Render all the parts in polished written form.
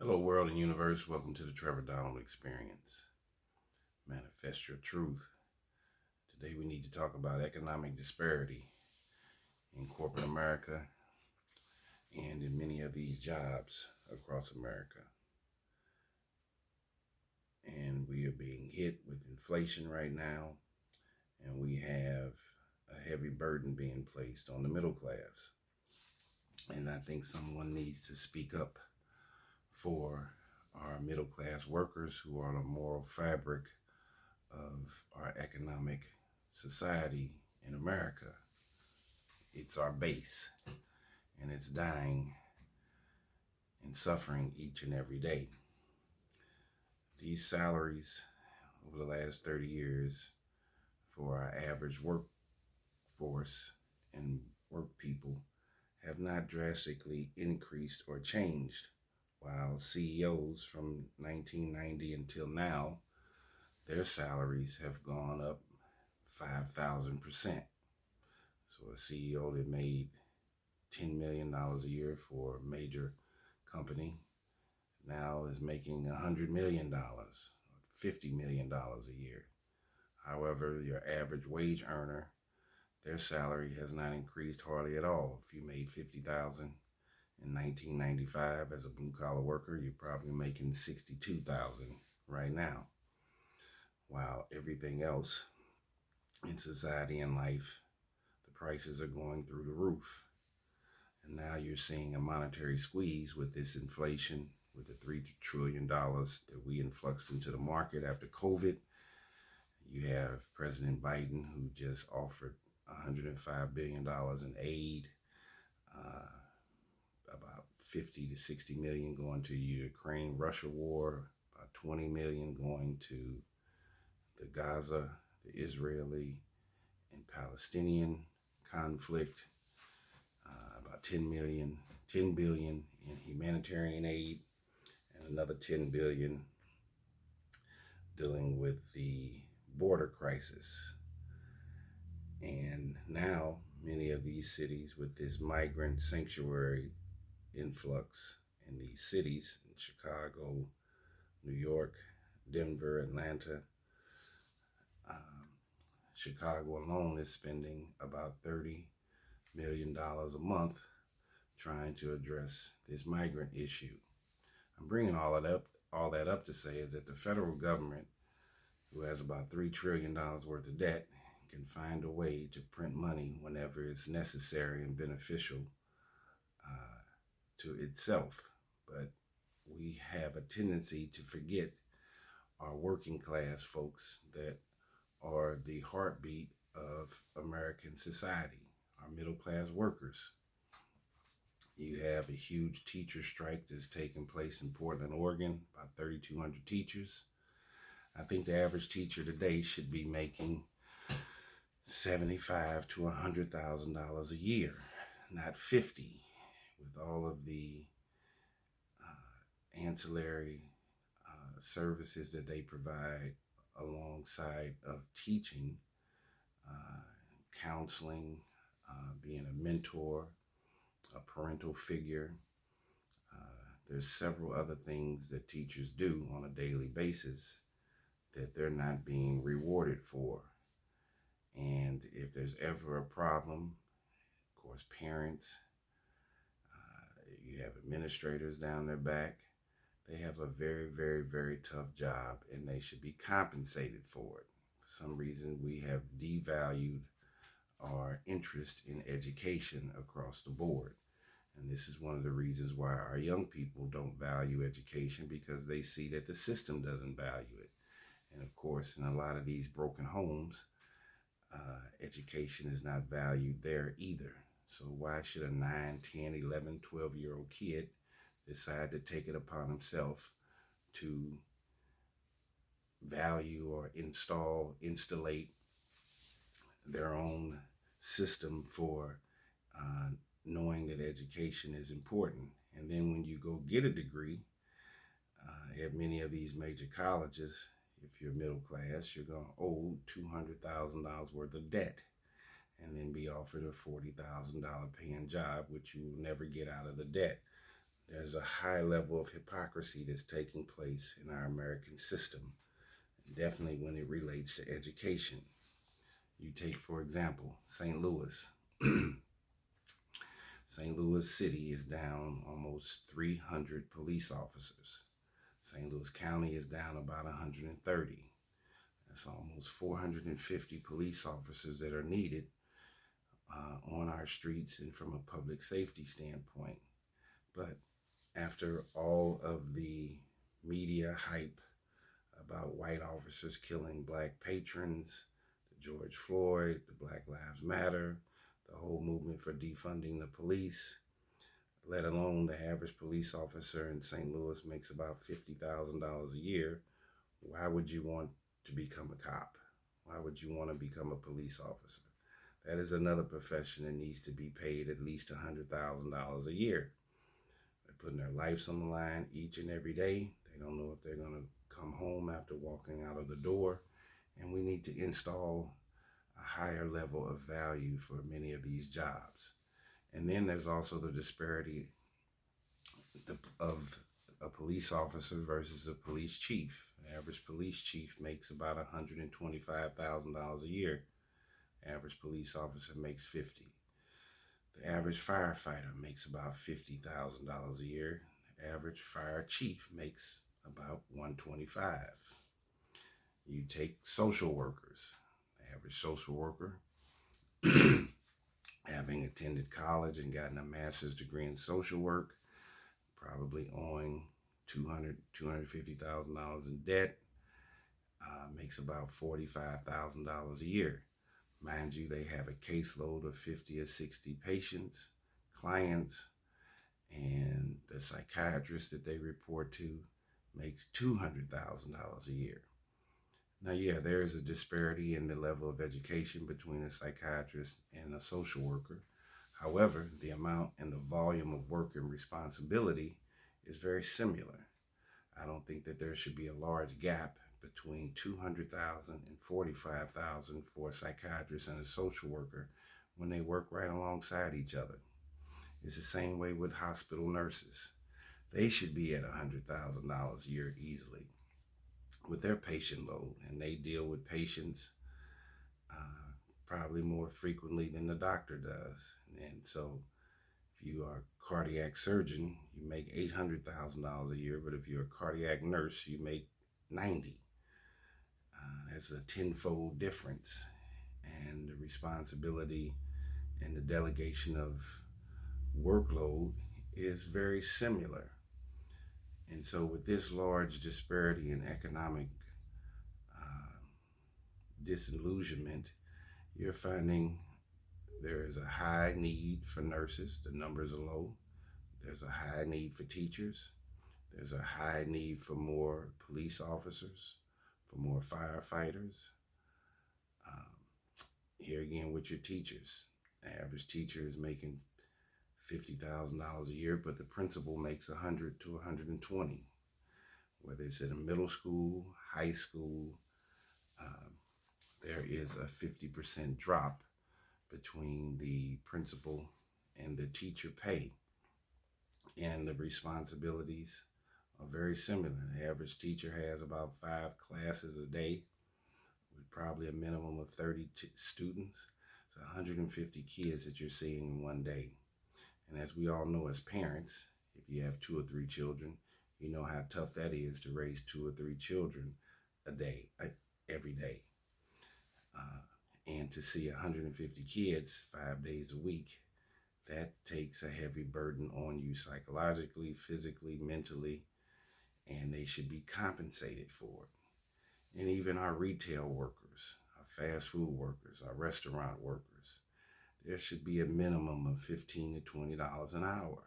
Hello, world and universe. Welcome to the Trevor Donald Experience. Manifest your truth. Today, we need to talk about economic disparity in corporate America and in many of these jobs across America. And we are being hit with inflation right now, and we have a heavy burden being placed on the middle class. And I think someone needs to speak up for our middle class workers who are the moral fabric of our economic society in America. It's our base, and it's dying and suffering each and every day. These salaries over the last 30 years for our average workforce and work people have not drastically increased or changed, while CEOs from 1990 until now, their salaries have gone up 5,000%. So a CEO that made $10 million a year for a major company now is making $100 million, $50 million a year. However, your average wage earner, their salary has not increased hardly at all. If you made $50,000 in 1995 as a blue collar worker, you're probably making $62,000 right now. While everything else in society and life, the prices are going through the roof. And now you're seeing a monetary squeeze with this inflation, with the $3 trillion that we influxed into the market after COVID. You have President Biden, who just offered $105 billion in aid, about 50 to 60 million going to Ukraine-Russia war, about 20 million going to the Gaza, the Israeli and Palestinian conflict, about 10 billion in humanitarian aid, and another 10 billion dealing with the border crisis. And now many of these cities, with this migrant sanctuary influx in these cities, in Chicago, New York, Denver, Atlanta, Chicago alone is spending about $30 million a month trying to address this migrant issue. I'm bringing all that up to say is that the federal government, who has about $3 trillion worth of debt, can find a way to print money whenever it's necessary and beneficial to itself. But we have a tendency to forget our working class folks that are the heartbeat of American society, our middle class workers. You have a huge teacher strike that's taking place in Portland, Oregon, about 3,200 teachers. I think the average teacher today should be making $75,000 to $100,000 a year, not 50, with all of the ancillary services that they provide alongside of teaching, counseling, being a mentor, a parental figure. There's several other things that teachers do on a daily basis that they're not being rewarded for. And if there's ever a problem, of course, parents, you have administrators down their back. They have a very, very, very tough job, and they should be compensated for it. For some reason, we have devalued our interest in education across the board. And this is one of the reasons why our young people don't value education, because they see that the system doesn't value it. And of course, in a lot of these broken homes, education is not valued there either. So why should a 9, 10, 11, 12-year-old kid decide to take it upon himself to value or installate their own system for knowing that education is important? And then when you go get a degree at many of these major colleges, if you're middle class, you're going to owe $200,000 worth of debt and then be offered a $40,000 paying job, which you will never get out of the debt. There's a high level of hypocrisy that's taking place in our American system, definitely when it relates to education. You take, for example, St. Louis. St. Louis City is down almost 300 police officers. St. Louis County is down about 130. That's almost 450 police officers that are needed on our streets and from a public safety standpoint. But after all of the media hype about white officers killing black patrons, the George Floyd, the Black Lives Matter, the whole movement for defunding the police, let alone the average police officer in St. Louis makes about $50,000 a year, why would you want to become a cop? Why would you want to become a police officer? That is another profession that needs to be paid at least $100,000 a year. They're putting their lives on the line each and every day. They don't know if they're going to come home after walking out of the door. And we need to install a higher level of value for many of these jobs. And then there's also the disparity of a police officer versus a police chief. The average police chief makes about $125,000 a year. The average police officer makes $50,000. The average firefighter makes about $50,000 a year. The average fire chief makes about $125,000. You take social workers. The average social worker, having attended college and gotten a master's degree in social work, probably owing $250,000 in debt, makes about $45,000 a year. Mind you, they have a caseload of 50 or 60 patients, clients, and the psychiatrist that they report to makes $200,000 a year. Now, yeah, there is a disparity in the level of education between a psychiatrist and a social worker. However, the amount and the volume of work and responsibility is very similar. I don't think that there should be a large gap between $200,000 and $45,000 for a psychiatrist and a social worker when they work right alongside each other. It's the same way with hospital nurses. They should be at $100,000 a year easily with their patient load, and they deal with patients probably more frequently than the doctor does. And so if you are a cardiac surgeon, you make $800,000 a year, but if you're a cardiac nurse, you make $90,000. That's a tenfold difference, and the responsibility and the delegation of workload is very similar. And so with this large disparity in economic disillusionment, you're finding there is a high need for nurses. The numbers are low. There's a high need for teachers. There's a high need for more police officers, for more firefighters. Here again with your teachers. The average teacher is making $50,000 a year, but the principal makes $100,000 to $120,000. Whether it's in a middle school, high school, there is a 50% drop between the principal and the teacher pay. And the responsibilities are very similar. The average teacher has about 5 classes a day with probably a minimum of 30 students. It's 150 kids that you're seeing in one day. And as we all know as parents, if you have 2 or 3 children, you know how tough that is to raise 2 or 3 children a day, every day. And to see 150 kids 5 days a week, that takes a heavy burden on you psychologically, physically, mentally, and they should be compensated for it. And even our retail workers, our fast food workers, our restaurant workers, there should be a minimum of $15 to $20 an hour.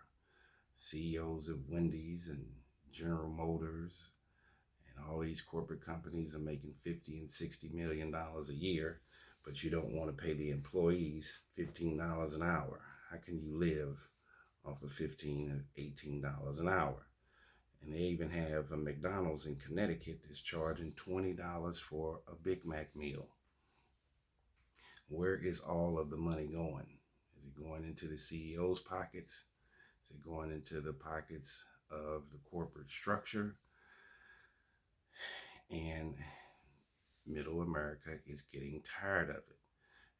CEOs of Wendy's and General Motors and all these corporate companies are making $50 and $60 million a year, but you don't want to pay the employees $15 an hour. How can you live off of $15 and $18 an hour? And they even have a McDonald's in Connecticut that's charging $20 for a Big Mac meal. Where is all of the money going? Is it going into the CEO's pockets? Is They're going into the pockets of the corporate structure, and middle America is getting tired of it.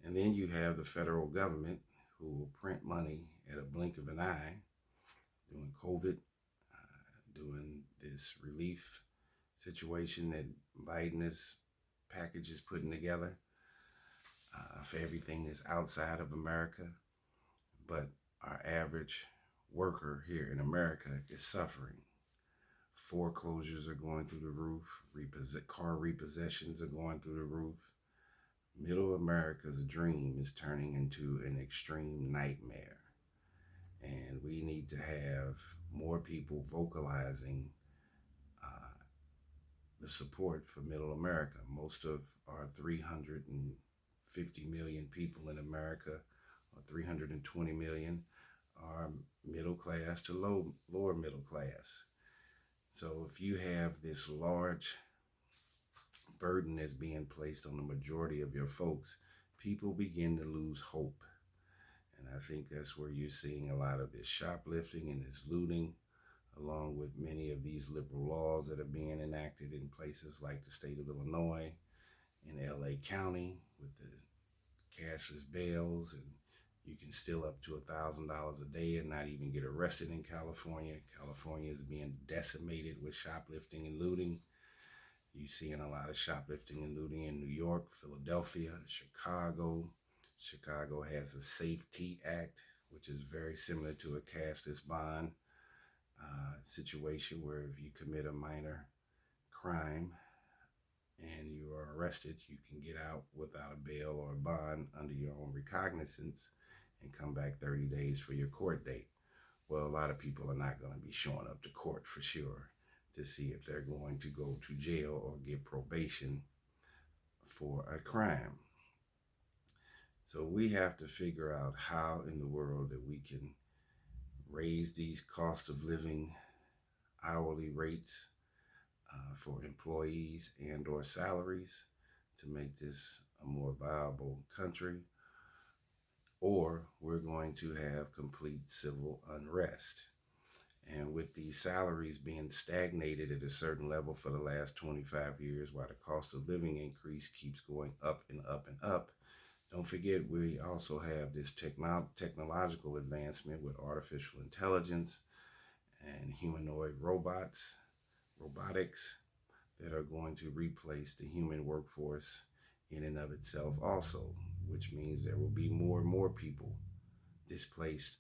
And then you have the federal government who will print money at a blink of an eye during COVID, doing this relief situation that Biden package is putting together for everything that's outside of America. But our average worker here in America is suffering. Foreclosures are going through the roof. Car repossessions are going through the roof. Middle America's dream is turning into an extreme nightmare. And we need to have more people vocalizing the support for middle America. Most of our 350 million people in America, or 320 million, are middle class to lower middle class. So if you have this large burden that's being placed on the majority of your folks, people begin to lose hope. And I think that's where you're seeing a lot of this shoplifting and this looting, along with many of these liberal laws that are being enacted in places like the state of Illinois, in LA County, with the cashless bails, and you can steal up to $1,000 a day and not even get arrested in California. California is being decimated with shoplifting and looting. You're seeing a lot of shoplifting and looting in New York, Philadelphia, Chicago. Chicago has a Safety Act, which is very similar to a cashless bond situation, where if you commit a minor crime and you are arrested, you can get out without a bail or a bond under your own recognizance and come back 30 days for your court date. Well, a lot of people are not going to be showing up to court for sure to see if they're going to go to jail or get probation for a crime. So we have to figure out how in the world that we can raise these cost of living hourly rates for employees and or salaries to make this a more viable country, or we're going to have complete civil unrest. And with these salaries being stagnated at a certain level for the last 25 years, while the cost of living increase keeps going up and up and up, don't forget we also have this technological advancement with artificial intelligence and humanoid robotics that are going to replace the human workforce in and of itself also, which means there will be more and more people displaced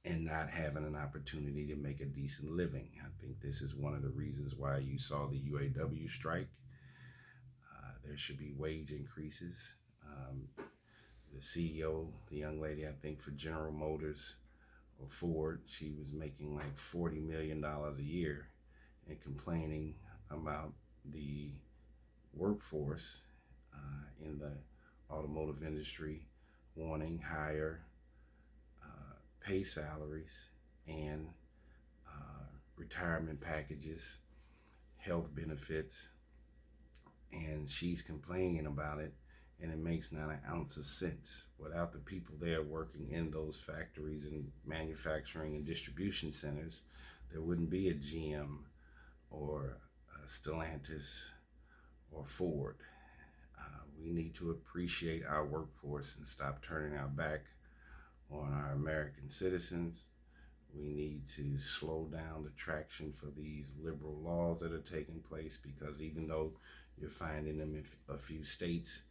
and not having an opportunity to make a decent living. I think this is one of the reasons why you saw the UAW strike. There should be wage increases. The CEO, the young lady, I think for General Motors or Ford, she was making like $40 million a year and complaining about the workforce in the automotive industry wanting higher pay salaries and retirement packages, health benefits, and she's complaining about it, and it makes not an ounce of sense. Without the people there working in those factories and manufacturing and distribution centers, there wouldn't be a GM or a Stellantis or Ford. We need to appreciate our workforce and stop turning our back on our American citizens. We need to slow down the traction for these liberal laws that are taking place, because even though you're finding them in a few states,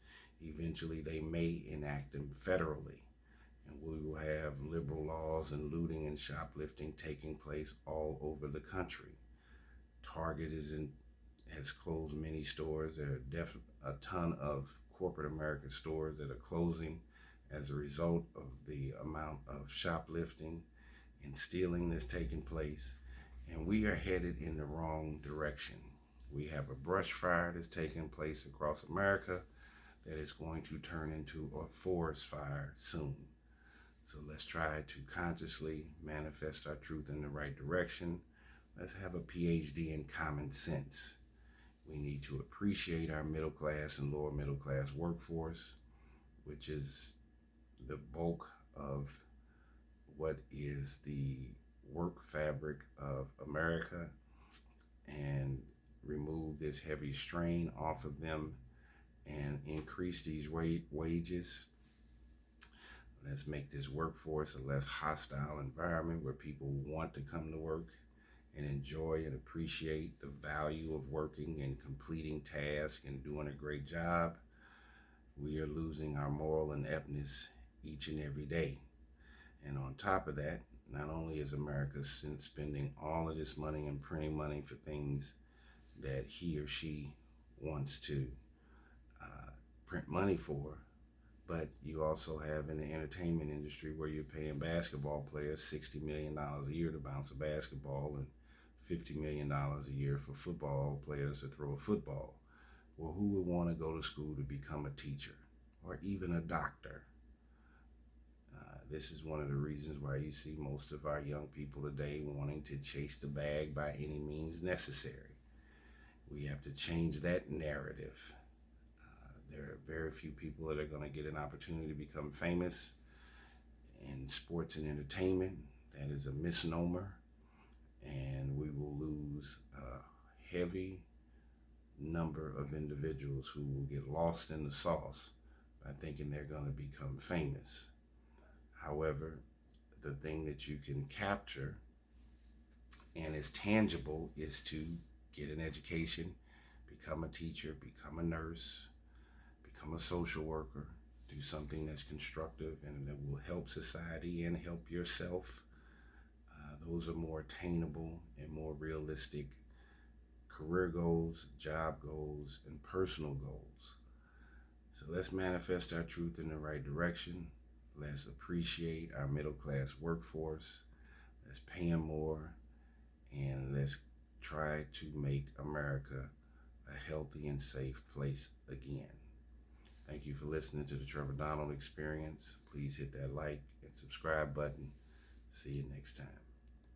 eventually they may enact them federally. And we will have liberal laws and looting and shoplifting taking place all over the country. Target has closed many stores. There are a ton of corporate American stores that are closing as a result of the amount of shoplifting and stealing that's taking place. And we are headed in the wrong direction. We have a brush fire that's taking place across America that is going to turn into a forest fire soon. So let's try to consciously manifest our truth in the right direction. Let's have a PhD in common sense. We need to appreciate our middle class and lower middle class workforce, which is the bulk of what is the work fabric of America and remove this heavy strain off of them and increase these wages. Let's make this workforce a less hostile environment where people want to come to work and enjoy and appreciate the value of working and completing tasks and doing a great job. We are losing our moral ineptness each and every day. And on top of that, not only is America spending all of this money and printing money for things that he or she wants to print money for, but you also have in the entertainment industry where you're paying basketball players $60 million a year to bounce a basketball and $50 million a year for football players to throw a football. Well, who would want to go to school to become a teacher or even a doctor? This is one of the reasons why you see most of our young people today wanting to chase the bag by any means necessary. We have to change that narrative. There are very few people that are going to get an opportunity to become famous in sports and entertainment. That is a misnomer, and we will lose a heavy number of individuals who will get lost in the sauce by thinking they're going to become famous. However, the thing that you can capture and is tangible is to get an education, become a teacher, become a nurse, become a social worker, do something that's constructive and that will help society and help yourself. Those are more attainable and more realistic career goals, job goals, and personal goals. So let's manifest our truth in the right direction. Let's appreciate our middle class workforce. Let's pay them more. And let's try to make America a healthy and safe place again. Thank you for listening to the Trevor Donald Experience. Please hit that like and subscribe button. See you next time.